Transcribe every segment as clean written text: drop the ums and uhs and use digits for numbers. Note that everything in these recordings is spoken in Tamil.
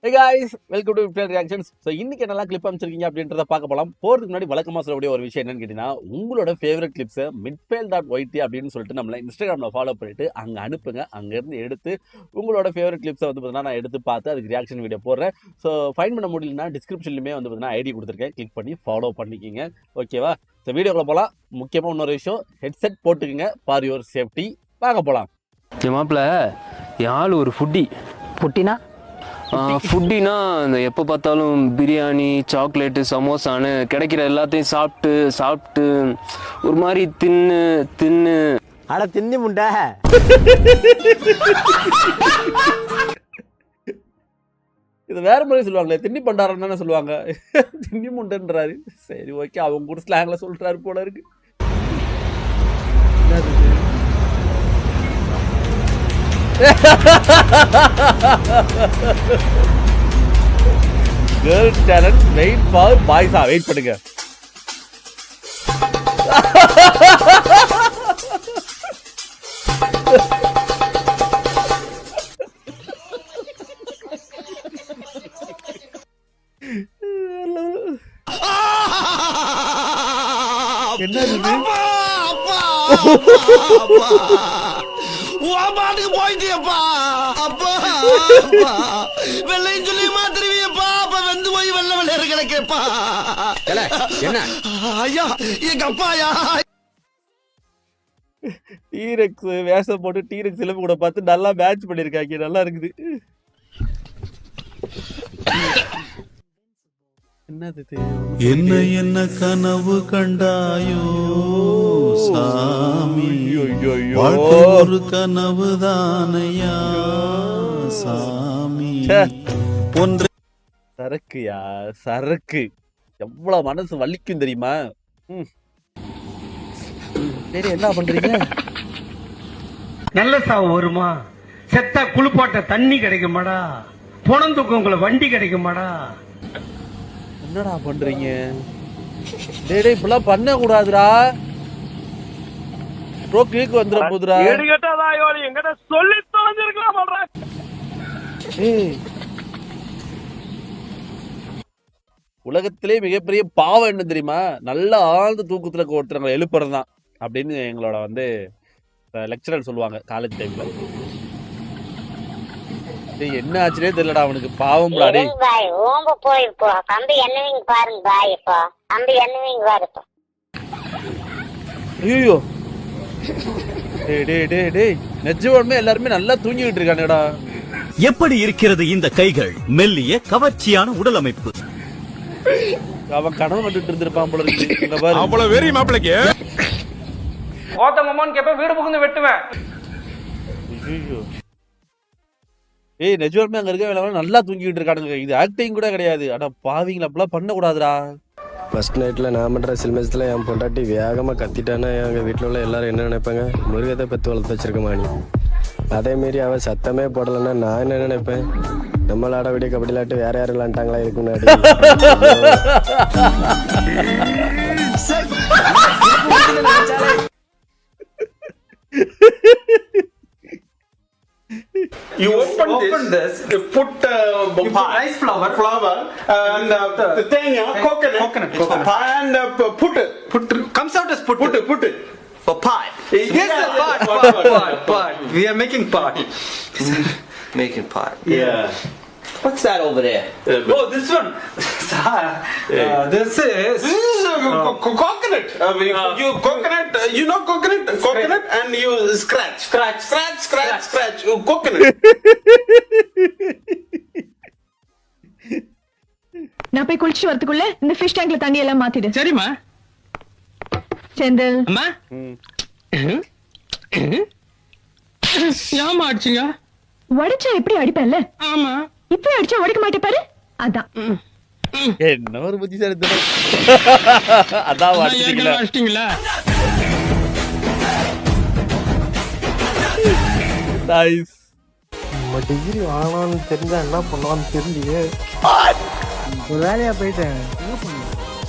Hey guys, welcome to Fair Reactions. So இன்னைக்கு என்னெல்லாம் கிளிப் அமைச்சிருக்கீங்க அப்படின்றத பார்க்க போகலாம். போகிறதுக்கு முன்னாடி வழக்கமாக சொல்லக்கூடிய ஒரு விஷயம் என்னன்னு கேட்டிங்கன்னா, உங்களோட ஃபேவரட் கிளிப்ஸை midfail.yt அப்படின்னு சொல்லிட்டு நம்மளை இன்ஸ்டாகிராமில் ஃபாலோ பண்ணிட்டு அங்கே அனுப்புங்க. அங்கேருந்து எடுத்து உங்களோட ஃபேவரட் கிளிப்ஸை வந்து பார்த்தீங்கன்னா நான் எடுத்து பார்த்து அதுக்கு ரியாக்ஷன் வீடியோ போடுறேன். ஸோ ஃபைன் பண்ண முடியலன்னா டிஸ்கிரிப்ஷன்லையுமே வந்து பார்த்தீங்கன்னா ஐடி கொடுத்துருக்கேன், கிளிக் பண்ணி ஃபாலோ பண்ணிக்கிங்க. ஓகேவா? ஸோ வீடியோக்குள்ள போகலாம். முக்கியமாக இன்னொரு விஷயம், ஹெட்செட் போட்டுக்குங்க ஃபார் யுவர் சேஃப்டி. பார்க்க போகலாம். என் மாப்பிள்ள என் ஆள் ஒரு ஃபுட்டினா ஃபுட்டினா இந்த எப்போ பார்த்தாலும் பிரியாணி, சாக்லேட்டு, சமோசான்னு கிடைக்கிற எல்லாத்தையும் சாப்பிட்டு ஒரு மாதிரி தின்னு அட தின்னி முண்டை. இது வேற மாதிரி சொல்லுவாங்களே, திண்ணி பண்டாரம் தானே சொல்லுவாங்க. திண்ணி முண்டன்றாரு. சரி ஓகே, அவங்க கூட ஸ்லாங்ல சொல்றாரு போல இருக்கு. கேர்ள்ஸ் டேலண்ட் வெயிட் ஃபார் பாய்ஸா, வெயிட் பண்ணுங்க. என்ன இது? போயிட்டியப்பா அப்பா, வெள்ளையும் சொல்லி மாத்திருவியப்பா. அப்ப வெந்து போய் வெள்ள கிடைக்கப்பா. என்ன ஐயா, எங்க அப்பாயா டீரெக்ஸ் வேஷம் போட்டு டீரெக்ஸ் எலும்பு கூட பார்த்து நல்லா மேட்ச் பண்ணிருக்காங்க. நல்லா இருக்குது. என்ன என்ன கனவு கண்டாயோ சாமி, ஒரு கனவு தானையா சாமி. ஒன்று சரக்குயா சரக்கு, எவ்வளவு மனசு வலிக்கும் தெரியுமா? சரி, என்ன பண்றீங்க? நல்ல சாவு வருமா? செத்தா குளிப்பாட்ட தண்ணி கிடைக்குமாடா? பொணந்துக்கு உங்களை வண்டி கிடைக்குமாடா? என்னடா பண்றீங்க? டேய் இப்பெல்லாம் பண்ண கூடாதுடா. ரோக்கு வந்துற போதுடா. எங்கட சொல்லி தொலைஞ்சிருக்கலாம். உலகத்திலே மிகப்பெரிய பாவம் என்ன தெரியுமா? நல்ல ஆழ்ந்த தூக்கத்துல ஒருத்தவங்களை எழுப்புறதுதான் அப்படின்னு எங்களோட வந்து லெக்சரர் சொல்லுவாங்க காலேஜ் டைம்ல. என்ன ஆச்சுனே தெரியலடா அவனுக்கு, பாவம். ஐயோ நிஜமே எல்லாருமே நல்லா தூங்கிட்டு இருக்கானுடா. எப்படி இருக்கிறது இந்த கைகள்? மெல்லிய கவர்ச்சியான உடல் அமைப்பு. அவன் கனவு கண்டுட்டு இருந்திருப்பான் போல இருக்கு. அவ்வளவு வெறி மாப்பிளைக்கு ஓத்தமான்னு கேப்ப வீடு புகுந்து வெட்டுவேன். ஐயோ, நிஜமே அங்க இருக்க நல்லா தூங்கிட்டு இருக்கானுங்க. இது ஆக்டிங் கூட கிடையாது. ஆனா பாவிங்களா அப்பெல்லாம் பண்ண கூடாதுடா. ஃபர்ஸ்ட் நைட்ல நான் பண்ற சில்மேஸ்ல என் பொண்டாட்டி வேகமா கத்திட்டானா எங்க வீட்டுல உள்ள எல்லாரும் என்ன நினைப்பாங்க? மிருகத்தை பத்தி வளர்த்து வச்சிருக்கமா நீ. அதே மாரி அவ சத்தமே போடலன்னா நான் என்ன நினைப்பேன்? நம்மள ஆட விட கபடி விளையாட்டு வேற யாரும் விளையாண்டாங்களா இதுக்கு முன்னாடி? You open this, you put rice flour and the thing, coconut, and put comes out as put for pot. Yes, pot. We are making pot. Making pot. Yeah. What's that over there? Oh, this one. This is coconut. You coconut. You know coconut, and you scratch. Coconut. நான் போய் குளிச்சு வரதுக்குள்ள இந்த ஃபிஷ் டேங்க்ல தண்ணி எல்லாம் மாத்திடு. சரிம்மா. செந்தில் அம்மா, ஏமா அடிச்சீங்க? வடிச்சா எப்படி அடிப்பேன்ல? ஆமா. இப்ப அடிச்சா உடைக்க மாட்டே பாரு. அதான் என்ன ஒரு புத்திசாலி தனம். அதான் அடிச்சிட்டீங்களா? நைஸ். டிகிரி வாங்கலாம்னு தெரிஞ்சா என்ன பண்ணுவான்னு தெரியலையே. ஒரு வேலையா போயிட்டேன்.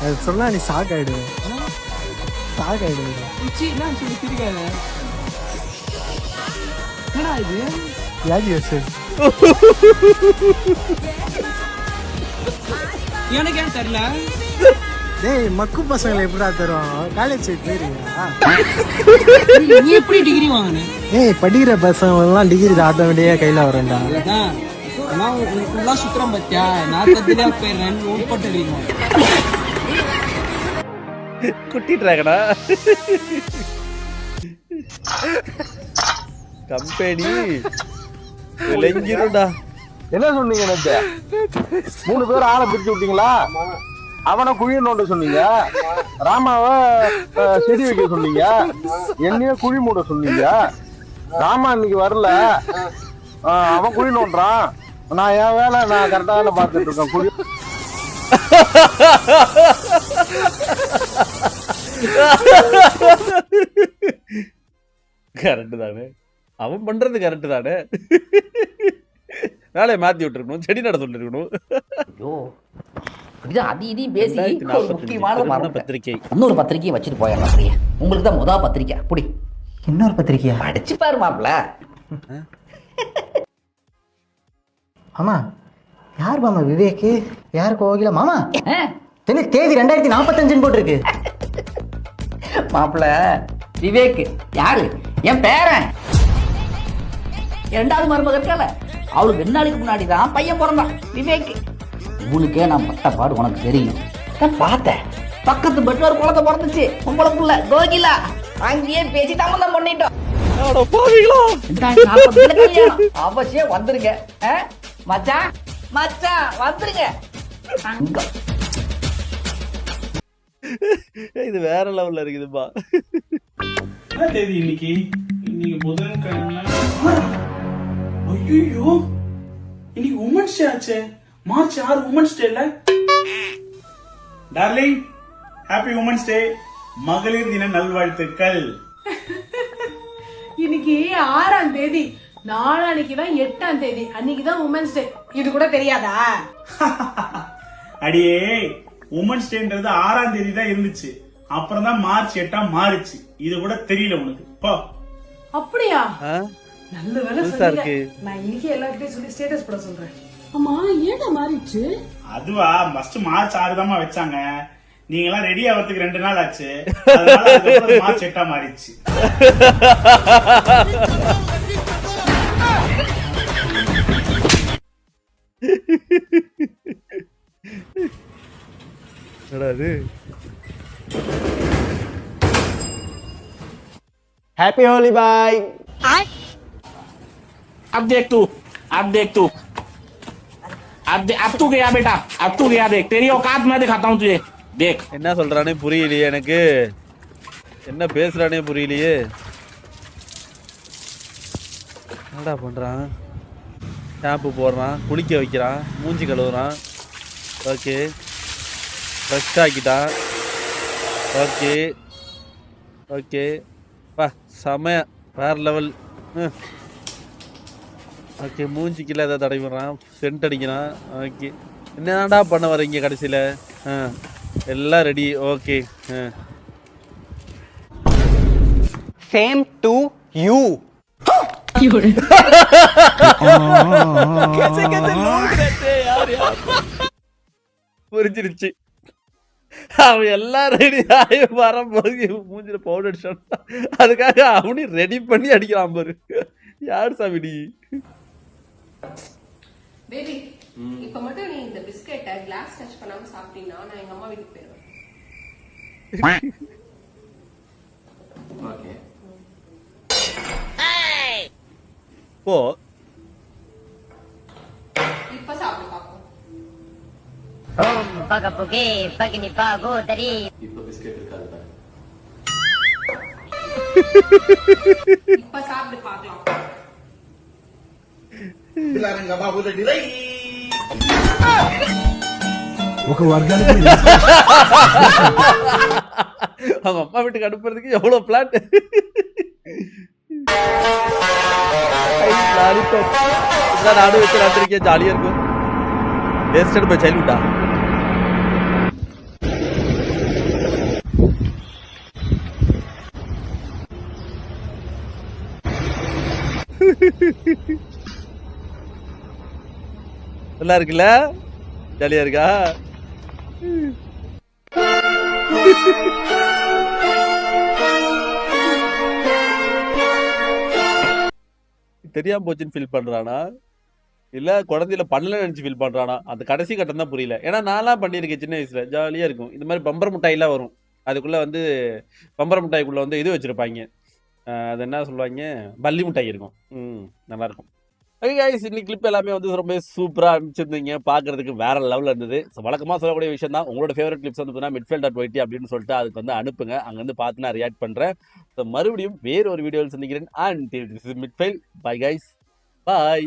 அது சொன்னா நீ ஷாக் ஆயிடுவேன். என்னடா இது? யாஜி எனக்கு ஏன் தெரியல டேய் மக்கு பசங்களை எப்படா தரும் காலேஜ் சைடு போயிருவியா நீ எப்படி டிகிரி வாங்கின ஏய் படிக்கிற பசங்க எல்லாம் டிகிரி ஆட்டோமேட்டிக்கா கையில வரேன்டா நான் உனக்குலாம் சுத்துறேன் பத்தியா நான் கத்துட்டே போயிடுறேன் உட்பட்டு குட்டி டிராகனா கம்பெனி இளைஞருடா. என்ன சொன்னீங்க நேத்து 3 பேர் ஆளை பிரிச்சு விட்டீங்களா? அவனை குழி நோண்ட சொன்னீங்க, ராமாவை செடி வைக்க சொன்னீங்க, என்னைய குழி மூட சொன்னீங்க. ராமா இன்னைக்கு வரல, அவன் குழி நோண்டுறான். நான் என் வேலை நான் கரெக்டா வேலை பார்த்துட்டு இருக்கேன். குழி கரெக்ட் தானே, அவன் பண்றது கரெக்ட் தானே. வேலையை மாத்தி விட்டுருக்கணும், செடி நட சொல்லிருக்கணும். அது இதையும் பேசி ஒரு முக்கியமான பத்திரிகை, இன்னொரு பத்திரிக்கையை வச்சுட்டு போயிடலாம். அப்படியே உங்களுக்கு தான் முதல் பத்திரிக்கை. அப்படி இன்னொரு பத்திரிக்கையா படிச்சு பாரு மாப்ள. ஆமா, யார் மாமா விவேக், யார் கோகிலா மாமா? தேதி 2045 போட்டிருக்கு. மாப்ள விவேக் யாரு? என் பேரன். 2வது மருமக இருக்கல, அவளுக்கு 2 நாளைக்கு முன்னாடி தான் பையன் பிறந்தான் விவேக். இவனுக்கே நான் பட்ட பாடு உனக்கு தெரியும். பார்த்தேன், பக்கத்து பெட்ல ஒரு குழந்தை பிறந்துச்சு, பொம்பளை புள்ள கோகிலா. அங்கேயே பேசி சம்மந்தம் பண்ணிட்டோம். அவசியம் வந்துருங்க மச்சான், மச்சான் வந்துருங்க. இது வேற லெவல்ல இருக்குதுப்பா. என்ன தேதி இன்னைக்கு? இன்னைக்கு புதன்கிழமை. ஐயோ, இன்னைக்கு உமன்ஸ் டே ஆச்சே. மார்ச் 6 உமன்ஸ் டே இல்ல? Darling, happy women's day. மகளிர் தின நல்வாழ்த்துக்கள். இன்னைக்கு 6ஆம் தேதி, நாளான்னைக்கு தான் 8ஆம் தேதி. அன்னைக்கு தான் உமன்ஸ் டே. இது கூட தெரியாதா? அடியே, உமன்ஸ் டேன்றது 6ஆம் தேதி தான் இருந்துச்சு, அப்புறம் தான் மார்ச் 8 மாறிச்சு. இது கூட தெரியல உனக்கு? போ. அப்படியா? ஆ? நல்ல வேலை புதுசா இருக்கு. சொன்னீங்க. நான் இன்னைக்கு எல்லார்கிட்டயும் சொல்லி ஸ்டேட்டஸ் போட சொல்றேன். அம்மா ஏன்டா மாறிச்சு? அதுவா, ஃபர்ஸ்ட் மார்ச் 6 தான் வச்சாங்க. நீங்க எல்லாம் ரெடி ஆகிறதுக்கு 2 நாள் ஆச்சு, அதனால அதுக்கப்புறம் மார்ச் 8 மாறிச்சு. ஹாப்பி ஹோலி பாய். अब देख तू, अब तू गया बेटा, अब तू गया. देख तेरी औकात मैं दिखाता हूँ तुझे. देख என்ன சொல்றானே புரியலையே எனக்கு, என்ன பேசுறானே புரியலையே. என்னடா பண்றான்? ஷாம்பு போடுறான், குளிக்க வைக்கிறான், மூஞ்சி கழுவுறான். ஓகே, ஃப்ரெஷ் ஆக்கிட்டான். ஓகே ஓகே, பா செமையா வேற லெவல். ஓகே, மூஞ்சிக்கெல்லாம் ஏதாவது தடவிடுறான், சென்ட் அடிக்கிறான். ஓகே, என்னடா பண்ண வரீங்க கடைசியில்? எல்லாம் ready. Okay, Same to you. புரிஞ்சிருச்சு. அவன் எல்லாம் ரெடி ஆகி வரும்போது மூஞ்சில பவுடர் அடிச்சான். அதுக்காக அவனையும் ரெடி பண்ணி அடிக்கிறான் பாரு. யார் சாமிடி? பேபி, இப்ப மட்டும் நீ இந்த பிஸ்கெட்டை கிளாஸ் டச் பண்ணாம சாப்பிட்டீங்கன்னா நான் எங்க அம்மா வீட்டுக்கு போயிடுவேன். ஓகே. போ. இப்ப சாப்பிட்டு பாப்போம். ஓம் பகபுகே பகினி பாகோதரி. இப்போ பிஸ்கட் இருக்காது பாரு. இப்ப சாப்பிட்டு பார்க்கலாம். இலாரங்க பாபு ரெடி ரை. ఒక వర్గానికి அவங்க அம்மா வீட்டுக்கு அனுப்புறதுக்கு எவ்வளவு பிளான். நாடு வச்சு ராத்திரிக்கே ஜாலியா இருக்கும். வேஸ்டட் பை சைல்ட்ஹுட்டா. நல்லா இருக்குல்ல, ஜாலியா இருக்கா? தெரியாம போச்சுன்னு ஃபீல் பண்றானா, இல்ல குழந்தையில பண்ணல நினைச்சு ஃபீல் பண்றானா? அந்த கடைசி கட்டம் தான் புரியல. ஏன்னா நான்லாம் பண்ணியிருக்கேன் சின்ன வயசுல, ஜாலியா இருக்கும். இந்த மாதிரி பம்பர் மிட்டாய்லாம் வரும். அதுக்குள்ள வந்து பம்பர் மிட்டாய்க்குள்ள வந்து இது வச்சிருப்பாங்க. அது என்ன சொல்லுவாங்க, பல்லி மிட்டாய் இருக்கும். நல்லா இருக்கும். ஓகே கைஸ், இன்னைக்கு கிளிப் எல்லாமே வந்து ரொம்ப சூப்பராக அனுப்பிச்சிருந்தீங்க. பார்க்கறதுக்கு வேற லெவலில் இருந்தது. ஸோ வழக்கமாக சொல்லக்கூடிய விஷயம் தான். உங்களோட ஃபேவரட் கிளிப்ஸ் வந்து பார்த்தீங்கன்னா midfield.yt அப்படின்னு சொல்லிட்டு அதுக்கு வந்து அனுப்புங்க. அங்கேருந்து பார்த்து நான் ரியாக்ட் பண்ணுறேன். ஸோ மறுபடியும் வேறு ஒரு வீடியோவில் சந்திக்கிறேன். And this is midfield. Bye guys, bye.